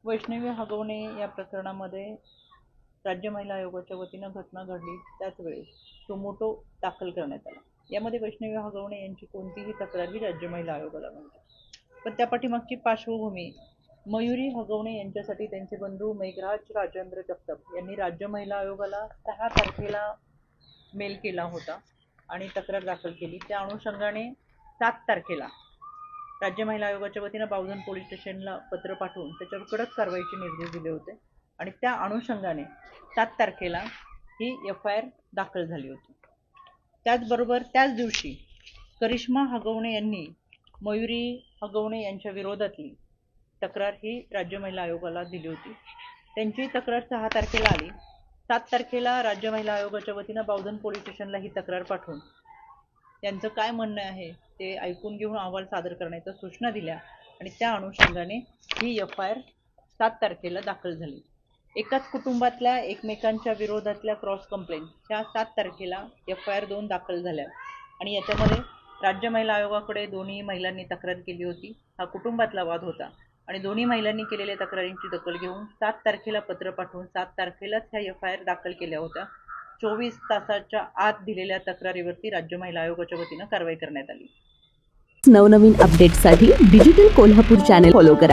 वैष्णवी हगवणे या प्रकरणामध्ये राज्य महिला आयोगाच्या वतीनं घटना घडली त्याच वेळेस सुमोटो दाखल करण्यात आला। यामध्ये वैष्णवी हगवणे यांची कोणतीही तक्रार ही राज्य महिला आयोगाला नव्हती, पण त्या पाठीमागची पार्श्वभूमी मयुरी हगवणे यांच्यासाठी त्यांचे बंधू मेघराज राजेंद्र जगताप यांनी राज्य महिला आयोगाला 6 तारखेला मेल केला होता आणि तक्रार दाखल केली। त्या अनुषंगाने 7 तारखेला राज्य महिला आयोगाच्या वतीनं बावधन पोलीस स्टेशनला पत्र पाठवून त्याच्यावर कडक कारवाईचे निर्देश दिले होते आणि त्या अनुषंगाने 7 तारखेला ही FIR दाखल झाली होती। त्याचबरोबर त्याच दिवशी करिश्मा हगवणे यांनी मयुरी हगवणे यांच्या विरोधातली तक्रार ही राज्य महिला आयोगाला दिली होती। त्यांची तक्रार 6 तारखेला आली। 7 तारखेला राज्य महिला आयोगाच्या वतीनं बावधन पोलीस स्टेशनला ही तक्रार पाठवून त्यांचं काय म्हणणं आहे ते ऐकून घेऊन अहवाल सादर करण्याच्या सूचना दिल्या आणि त्या अनुषंगाने ही FIR 7 तारखेला दाखल झाली। एकाच कुटुंबातल्या एकमेकांच्या विरोधातल्या क्रॉस कंप्लेंट ह्या 7 तारखेला FIR 2 दाखल झाल्या आणि याच्यामध्ये राज्य महिला आयोगाकडे दोन्ही महिलांनी तक्रार केली होती। हा कुटुंबातला वाद होता आणि दोन्ही महिलांनी केलेल्या तक्रारींची दखल घेऊन 7 तारखेला पत्र पाठवून 7 तारखेलाच ह्या FIR दाखल केल्या होत्या। 24 तासाच्या आत दिलेल्या तक्रारीवरती राज्य महिला आयोगाच्या वतीनं कारवाई करण्यात आली। नवनवीन अपडेट्ससाठी डिजिटल कोल्हापूर चॅनल फॉलो करा।